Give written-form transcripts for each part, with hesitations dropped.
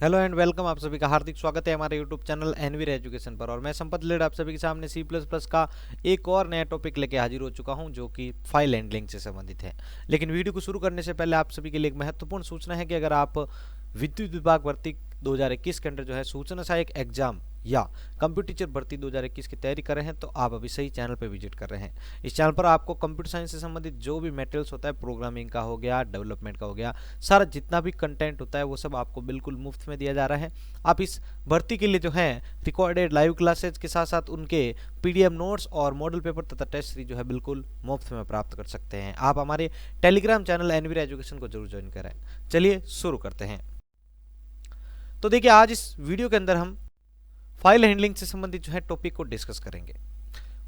Hello and welcome, आप सभी का हार्दिक स्वागत है हमारे यूट्यूब चैनल एनवीर एजुकेशन पर। और मैं संपत लेड आप सभी के सामने सी प्लस प्लस का एक और नया टॉपिक लेके हाजिर हो चुका हूं, जो कि फाइल हैंडलिंग से संबंधित है। लेकिन वीडियो को शुरू करने से पहले आप सभी के लिए एक महत्वपूर्ण सूचना है कि अगर आप विद्युत विभाग भर्ती 2021 के अंदर जो है सूचना सहायक एग्जाम या कंप्यूटर टीचर भर्ती 2021 की तैयारी कर रहे हैं, तो आप अभी सही चैनल पर विजिट कर रहे हैं। इस चैनल पर आपको कंप्यूटर साइंस से संबंधित जो भी मटेरियल्स होता है, प्रोग्रामिंग का हो गया, डेवलपमेंट का हो गया, सारा जितना भी कंटेंट होता है वो सब आपको बिल्कुल मुफ्त में दिया जा रहा है। आप इस भर्ती के लिए जो है रिकॉर्डेड लाइव क्लासेज के साथ साथ उनके पीडीएफ नोट्स और मॉडल पेपर तथा टेस्ट सीरीज जो है बिल्कुल मुफ्त में प्राप्त कर सकते हैं। आप हमारे टेलीग्राम चैनल एनवीर एजुकेशन को जरूर ज्वाइन करें। चलिए शुरू करते हैं। तो देखिए, आज इस वीडियो के अंदर हम फाइल हैंडलिंग से संबंधित जो है टॉपिक को डिस्कस करेंगे।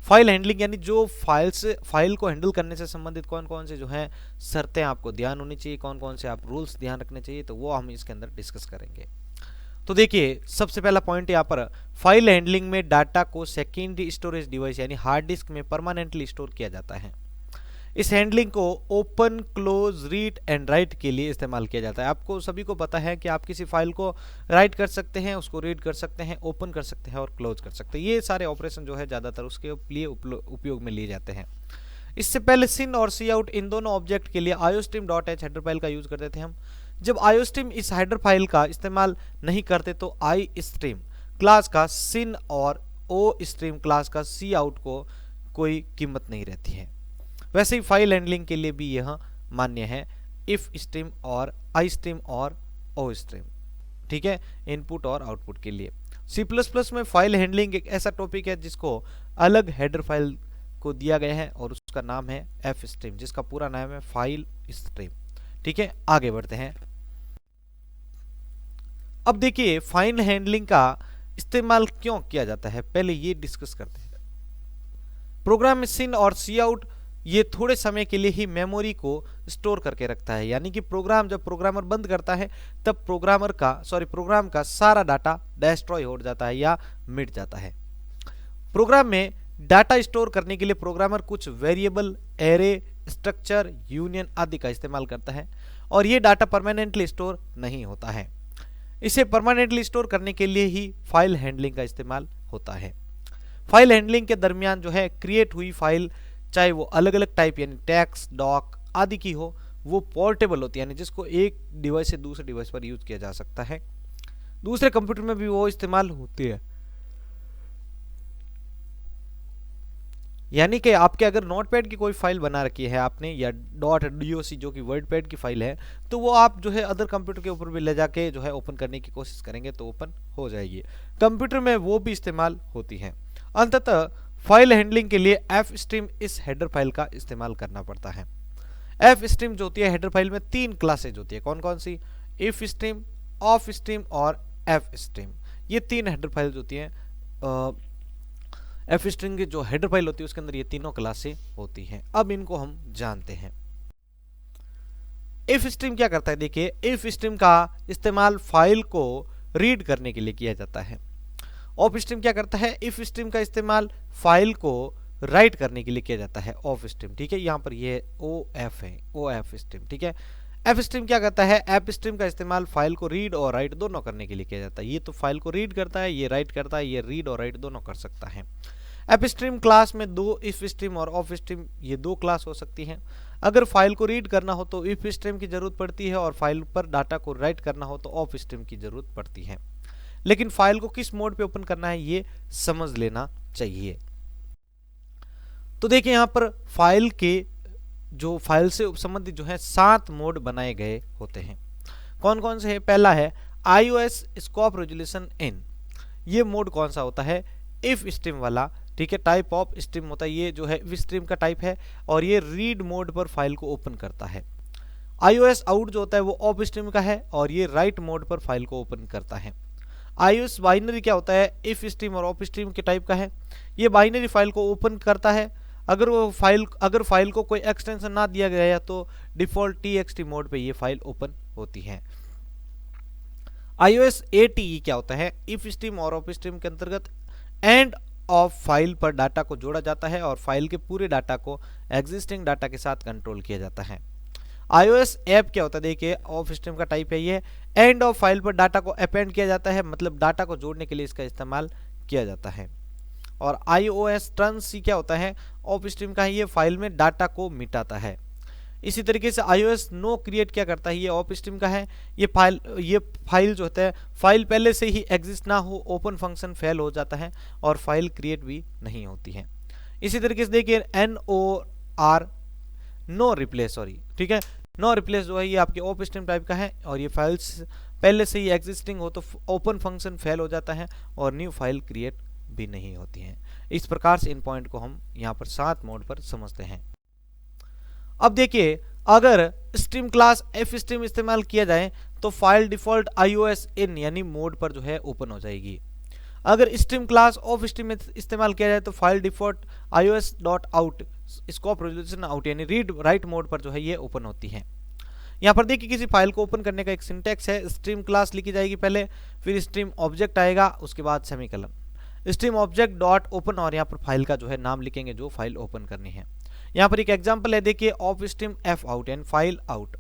फाइल हैंडलिंग यानी जो फाइल को हैंडल करने से संबंधित कौन कौन से जो है शर्तें आपको ध्यान होनी चाहिए, कौन कौन से आप रूल्स ध्यान रखने चाहिए, तो वो हम इसके अंदर डिस्कस करेंगे। तो देखिए, सबसे पहला पॉइंट यहाँ पर, फाइल हैंडलिंग में डाटा को सेकेंडरी स्टोरेज डिवाइस यानी हार्ड डिस्क में परमानेंटली स्टोर किया जाता है। इस हैंडलिंग को open, close, read and right के लिए इस्तेमाल किया जाता है। आपको सभी को पता है कि आप किसी फाइल को राइट कर सकते हैं, उसको रीड कर सकते हैं, ओपन कर सकते हैं और क्लोज कर सकते हैं। ये सारे ऑपरेशन जो है ज़्यादातर उसके लिए उपयोग में लिए जाते हैं। इससे पहले सिन और सी आउट इन दोनों ऑब्जेक्ट के लिए iostream.h हेडर फाइल का यूज करते थे हम। जब iostream इस हेडर फाइल का इस्तेमाल नहीं करते तो iStream क्लास का सिन और oStream क्लास का सी आउट को कोई कीमत नहीं रहती है। वैसे ही फाइल हैंडलिंग के लिए भी यह मान्य है, इफ स्ट्रीम और आई स्ट्रीम और ओ स्ट्रीम, ठीक है, इनपुट और आउटपुट के लिए। सी प्लस प्लस में फाइल हैंडलिंग एक ऐसा टॉपिक है जिसको अलग हेडर फाइल को दिया गया है और उसका नाम है एफ स्ट्रीम, जिसका पूरा नाम है फाइल स्ट्रीम। ठीक है, आगे बढ़ते हैं। अब देखिए, फाइल हैंडलिंग का इस्तेमाल क्यों किया जाता है, पहले ये डिस्कस करते हैं। प्रोग्राम में सिन और सी आउट ये थोड़े समय के लिए ही मेमोरी को स्टोर करके रखता है, यानी कि जब प्रोग्रामर बंद करता है तब प्रोग्राम का सारा डाटा डिस्ट्रॉय हो जाता है या मिट जाता है। प्रोग्राम में डाटा स्टोर करने के लिए प्रोग्रामर कुछ वेरिएबल, एरे, स्ट्रक्चर, यूनियन आदि का इस्तेमाल करता है और ये डाटा परमानेंटली स्टोर नहीं होता है। इसे परमानेंटली स्टोर करने के लिए ही फाइल हैंडलिंग का इस्तेमाल होता है। फाइल हैंडलिंग के दरमियान जो है क्रिएट हुई फाइल, चाहे वो अलग अलग टाइप यानी टेक्स्ट, डॉक आदि की हो, वो पोर्टेबल होती है, यानी जिसको एक डिवाइस से दूसरे डिवाइस पर यूज किया जा सकता है। दूसरे कंप्यूटर में भी वो इस्तेमाल होती है। यानी कि आपके अगर नोटपैड की कोई फाइल बना रखी है आपने, या .doc जो कि वर्डपैड की फाइल है, तो वो आप जो है अदर कंप्यूटर के ऊपर भी ले जाके जो है ओपन करने की कोशिश करेंगे तो ओपन हो जाएगी। कंप्यूटर में वो भी इस्तेमाल होती है। अंततः फाइल हैंडलिंग के लिए एफ स्ट्रीम इस हेडर फाइल का इस्तेमाल करना पड़ता है। एफ स्ट्रीम जो होती है हेडर फाइल में 3 क्लासेज होती है। कौन कौन सी? इफ स्ट्रीम, ऑफ स्ट्रीम और एफ स्ट्रीम। ये 3 हेडर फाइल्स होती हैं। एफ स्ट्रीम की जो हेडर फाइल होती है उसके अंदर ये तीनों क्लासें होती हैं। अब इनको हम जानते हैं। इफ स्ट्रीम क्या करता है? देखिए, इफ स्ट्रीम का इस्तेमाल फाइल को रीड करने के लिए किया जाता है। ऑफ स्ट्रीम क्या करता है? इफ स्ट्रीम का इस्तेमाल फाइल को राइट करने के लिए किया जाता है। ऑफ स्ट्रीम, ठीक है, यहाँ पर ये ओ एफ है, ओ एफ स्ट्रीम, ठीक है। एफ स्ट्रीम क्या करता है? एफ स्ट्रीम का इस्तेमाल फाइल को रीड और राइट दोनों करने के लिए किया जाता है। ये तो फाइल को रीड करता है, ये राइट करता है, ये रीड और राइट दोनों कर सकता है। एफ स्ट्रीम क्लास में 2 इफ स्ट्रीम और ऑफ स्ट्रीम ये 2 क्लास हो सकती हैं। अगर फाइल को रीड करना हो तो इफ स्ट्रीम की जरूरत पड़ती है और फाइल पर डाटा को राइट करना हो तो ऑफ स्ट्रीम की जरूरत पड़ती है। लेकिन फाइल को किस मोड पे ओपन करना है ये समझ लेना चाहिए। तो देखिए, यहां पर फाइल से संबंधित जो है 7 मोड बनाए गए होते हैं। कौन कौन से है? पहला है iOS स्कोप रेजोल्यूशन इन। ये मोड कौन सा होता है? इफ स्ट्रीम वाला, ठीक है, टाइप ऑफ स्ट्रीम होता है। ये जो है इफ स्ट्रीम का टाइप है और ये रीड मोड पर फाइल को ओपन करता है। iOS आउट जो होता है वो ऑफ स्ट्रीम का है और ये राइट मोड पर फाइल को ओपन करता है। iOS बाइनरी क्या होता है? इफ स्ट्रीम और ऑफ स्ट्रीम के टाइप का है। ये बाइनरी फाइल को ओपन करता है। अगर फाइल को कोई एक्सटेंशन ना दिया गया है तो डिफॉल्ट txt मोड पे ये फाइल ओपन होती है। iOS ATE क्या होता है? इफ स्ट्रीम और ऑफ स्ट्रीम के अंतर्गत एंड ऑफ फाइल पर डाटा को जोड़ा जाता है और फाइल के पूरे डाटा को एग्जिस्टिंग डाटा के साथ कंट्रोल किया जाता है। iOS ऐप क्या होता है, देखिए ऑफ स्ट्रीम का टाइप है ये। एंड ऑफ फाइल पर डाटा को अपेंड किया जाता है, मतलब डाटा को जोड़ने के लिए इसका इस्तेमाल किया जाता है। और iOS टर्न सी क्या होता है, ऑफ स्ट्रीम का है, ये फाइल में डाटा को मिटाता है। इसी तरीके से iOS नो क्रिएट क्या करता है, ये ऑफ स्ट्रीम का है। ये फाइल जो होता है, फाइल पहले से ही एग्जिस्ट ना हो, ओपन फंक्शन फेल हो जाता है और फाइल क्रिएट भी नहीं होती है। इसी तरीके से देखिए NOR नो रिप्लेस, सॉरी ठीक है, नो रिप्लेस जो है ये आपके ऑफ स्ट्रीम टाइप का है और ये फाइल्स पहले से ही एग्जिस्टिंग हो तो ओपन फंक्शन फेल हो जाता है और न्यू फाइल क्रिएट भी नहीं होती है। इस प्रकार से इन पॉइंट को हम यहाँ पर 7 मोड पर समझते हैं। अब देखिए अगर स्ट्रीम क्लास एफ स्ट्रीम इस्तेमाल किया जाए तो फाइल डिफॉल्ट iOS इन यानी मोड पर जो है ओपन हो जाएगी। अगर स्ट्रीम क्लास ऑफ स्ट्रीम इस्तेमाल किया जाए तो file default iOS dot out scope resolution out यानी रीड राइट मोड पर जो है ये ओपन होती है। यहाँ पर देखिए किसी फाइल को ओपन करने का एक सिंटेक्स है, स्ट्रीम क्लास लिखी जाएगी पहले, फिर स्ट्रीम ऑब्जेक्ट आएगा, उसके बाद सेमीकलन, स्ट्रीम ऑब्जेक्ट डॉट ओपन और यहाँ पर फाइल का जो है नाम लिखेंगे जो फाइल ओपन करनी है। यहाँ पर एक एग्जांपल है, देखिए of stream F out and file out,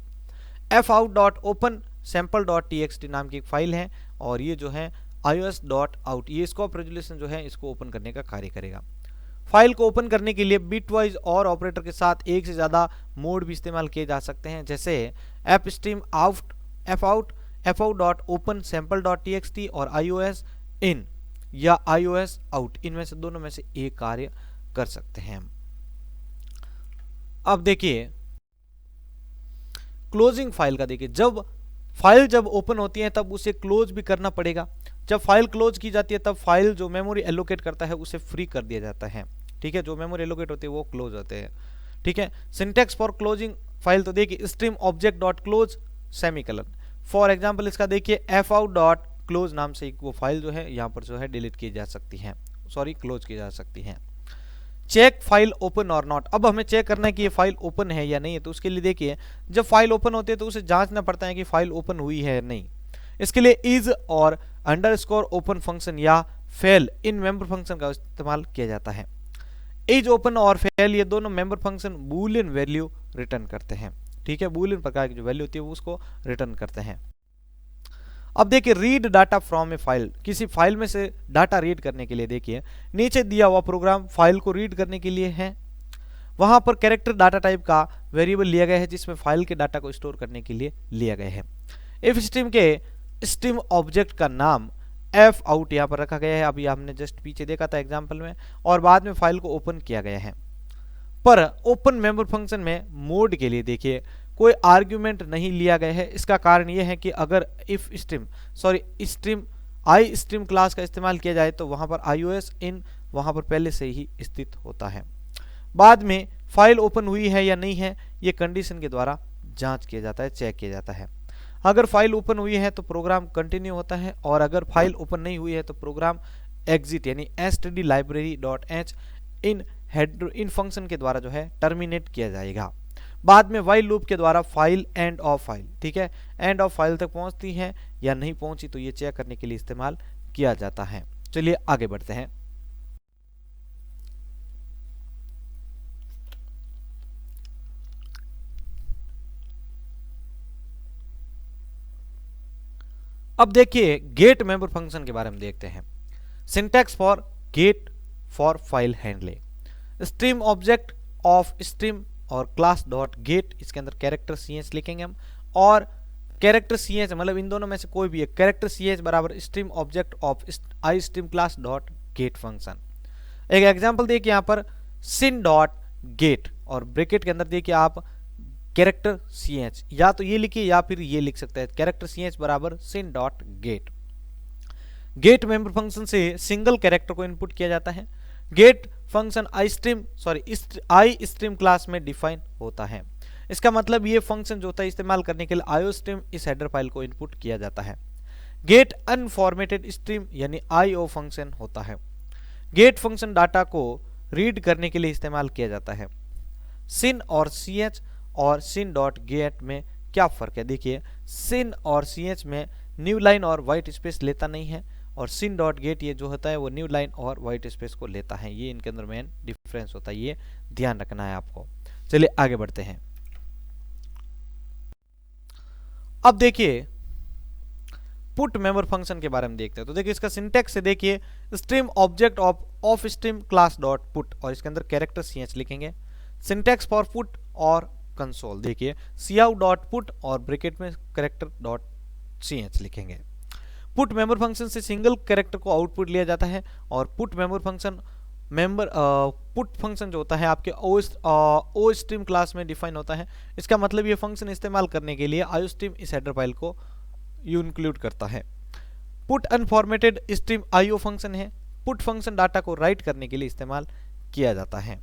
F out dot open sample dot txt नाम की एक फाइल है और ये जो है iOS डॉट आउट ये स्कोप रेजोल्यूशन जो है इसको ओपन करने का कार्य करेगा। फाइल को ओपन करने के लिए बिटवाइज और ऑपरेटर के साथ एक से ज़्यादा मोड भी इस्तेमाल किए जा सकते हैं, जैसे F stream out, F out dot open sample dot txt और iOS इन या iOS आउट, इनमें से दोनों में से एक कार्य कर सकते हैं हम। अब देखिए क्लोजिंग फाइल का, देखिए जब फाइल जब ओपन होती है तब उसे क्लोज भी करना पड़ेगा। जब फाइल क्लोज की जाती है तब फाइल जो मेमोरी एलोकेट करता है उसे फ्री कर दिया जाता है, ठीक है, जो मेमोरी एलोकेट होती है वो क्लोज होते हैं, ठीक है। सिंटेक्स फॉर क्लोजिंग फाइल तो देखिए stream object dot close semicolon, for example इसका देखिए एफ आउट डॉट क्लोज नाम से वो फाइल जो है यहाँ पर जो है डिलीट की जा सकती है, सॉरी क्लोज की जा सकती है। चेक फाइल ओपन और नॉट, अब हमें चेक करना है कि ये फाइल ओपन है या नहीं है, तो उसके लिए देखिए जब फाइल ओपन होती है तो उसे जांचना पड़ता है कि फाइल ओपन हुई है या नहीं। इसके लिए इज और अंडरस्कोर ओपन फंक्शन या फेल इन मेंबर फंक्शन का इस्तेमाल किया जाता है। इज ओपन और फेल ये दोनों member function Boolean value return करते हैं, ठीक है, बूलियन प्रकार की जो वैल्यू होती है वो उसको रिटर्न करते हैं। अब देखिए read data from A file, किसी फाइल में से डाटा रीड करने के लिए देखिए नीचे दिया हुआ प्रोग्राम फाइल को रीड करने के लिए है, वहां पर कैरेक्टर डाटा टाइप का वेरिएबल लिया गया है जिसमें फाइल के डाटा को स्टोर करने के लिए लिया गया है। इफ स्ट्रीम के स्ट्रीम ऑब्जेक्ट का नाम एफ आउट यहाँ पर रखा गया है, अभी हमने जस्ट पीछे देखा था एग्जाम्पल में, और बाद में फाइल को ओपन किया गया है। पर ओपन मेंबर फंक्शन में मोड के लिए देखिए कोई आर्ग्यूमेंट नहीं लिया गया है। इसका कारण यह है कि अगर if stream stream I stream class का इस्तेमाल किया जाए तो वहां पर iOS इन वहां पर पहले से ही स्थित होता है। बाद में फाइल ओपन हुई है या नहीं है ये कंडीशन के द्वारा जांच किया जाता है, चेक किया जाता है। अगर फाइल ओपन हुई है तो प्रोग्राम कंटिन्यू होता है और अगर फाइल ओपन नहीं हुई है तो प्रोग्राम एग्जिट यानी stdlibrary.h इन फंक्शन के द्वारा जो है टर्मिनेट किया जाएगा। बाद में व्हाइल लूप के द्वारा फाइल एंड ऑफ फाइल, ठीक है, एंड ऑफ फाइल तक पहुंचती है या नहीं पहुंची तो ये चेक करने के लिए इस्तेमाल किया जाता है। चलिए आगे बढ़ते हैं। अब देखिए गेट मेंबर फंक्शन के बारे में देखते हैं। Syntax for get for file handling, stream object of stream और क्लास डॉट गेट, इसके अंदर कैरेक्टर ch लिखेंगे हम, और कैरेक्टर ch मतलब इन दोनों में से कोई भी एक कैरेक्टर ch बराबर stream object of I stream class dot gate function. एक एग्जांपल देखिए यहाँ पर sin डॉट गेट और ब्रैकेट के अंदर देखिए आप कैरेक्टर ch, या तो ये लिखिए या फिर ये लिख सकते हैं कैरेक्टर ch बराबर sin dot get. Get member function से सिंगल कैरेक्टर को इनपुट किया जाता है। Get function I stream class में डिफाइन होता है। इसका मतलब ये फंक्शन जो होता है इस्तेमाल करने के लिए iostream इस हेडर फाइल को इनपुट किया जाता है। गेट अनफॉर्मेटेड स्ट्रीम यानी IO फंक्शन होता है। गेट फंक्शन डाटा को रीड करने के लिए इस्तेमाल किया जाता है। sin और ch और sin डॉट गेट में क्या फर्क है, देखिए sin और ch में न्यू लाइन और व्हाइट स्पेस लेता नहीं है और sin डॉट गेट ये जो होता है वो न्यू लाइन और व्हाइट स्पेस को लेता है। ये इनके अंदर मेन डिफरेंस होता है, ये ध्यान रखना है आपको। चलिए आगे बढ़ते हैं। अब देखिए पुट मेंबर फंक्शन के बारे में देखते हैं। तो देखिए इसका सिंटेक्स से देखिए, stream object of stream class dot put, और इसके अंदर कैरेक्टर ch लिखेंगे। सिंटेक्स फॉर पुट और कंसोल देखिए cout डॉट पुट और ब्रैकेट में कैरेक्टर डॉट ch लिखेंगे। पुट मेंबर फंक्शन से सिंगल कैरेक्टर को आउटपुट लिया जाता है, और put member function put function जो होता है आपके ओ स्ट्रीम क्लास में डिफाइन होता है। इसका मतलब ये फंक्शन इस्तेमाल करने के लिए आयो स्ट्रीम इस हेडर फाइल को इंक्लूड करता है। Put unformatted stream IO function है। पुट फंक्शन डाटा को राइट करने के लिए इस्तेमाल किया जाता है।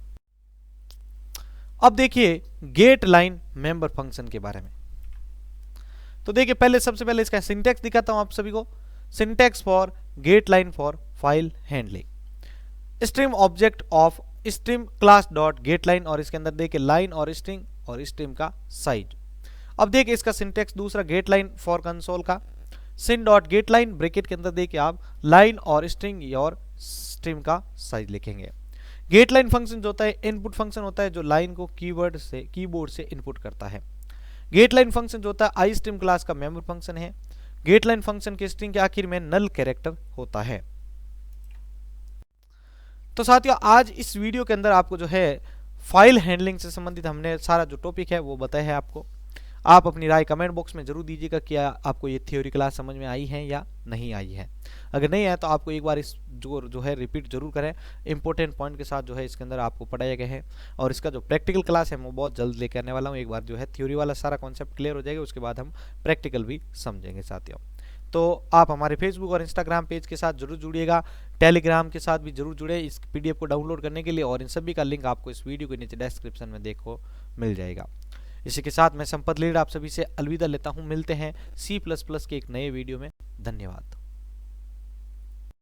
अब देखिए गेट लाइन मेंबर फंक्शन के बारे में। तो देखिए सबसे पहले इसका सिंटेक्स दिखाता हूं आप सभी को। Syntax for get line for file handling, stream object of stream class dot get line, और इसके अंदर देखिए लाइन और स्ट्रीम का साइज। अब देखिए इसका सिंटेक्स दूसरा गेट लाइन फॉर कंसोल का, सिन डॉट गेट लाइन ब्रैकेट के अंदर देखिए आप लाइन और स्ट्रीम का साइज लिखेंगे। गेट लाइन फंक्शन जो होता है इनपुट फंक्शन होता है जो लाइन को कीबोर्ड से इनपुट करता है। गेट लाइन फंक्शन जो होता है आई स्ट्रीम क्लास का मेंबर फंक्शन है। गेट लाइन फंक्शन के स्ट्रिंग के आखिर में नल कैरेक्टर होता है। तो साथियों आज इस वीडियो के अंदर आपको जो है फाइल हैंडलिंग से संबंधित हमने सारा जो टॉपिक है वो बताया है आपको। आप अपनी राय कमेंट बॉक्स में जरूर दीजिएगा कि आपको ये थ्योरी क्लास समझ में आई है या नहीं आई है। अगर नहीं आया तो आपको एक बार इस जो है रिपीट जरूर करें। इंपॉर्टेंट पॉइंट के साथ जो है इसके अंदर आपको पढ़ाया गया है, और इसका जो प्रैक्टिकल क्लास है वो बहुत जल्द लेकर आने वाला हूँ। एक बार जो है थ्योरी वाला सारा कॉन्सेप्ट क्लियर हो जाएगा, उसके बाद हम प्रैक्टिकल भी समझेंगे साथियों। तो आप हमारे फेसबुक और इंस्टाग्राम पेज के साथ जरूर जुड़िएगा, टेलीग्राम के साथ भी जरूर जुड़े इस पीडीएफ को डाउनलोड करने के लिए, और इन सभी का लिंक आपको इस वीडियो के नीचे डिस्क्रिप्शन में देखो मिल जाएगा। इसी के साथ मैं संपत लीड आप सभी से अलविदा लेता हूं। मिलते हैं C++ के एक नए वीडियो में। धन्यवाद।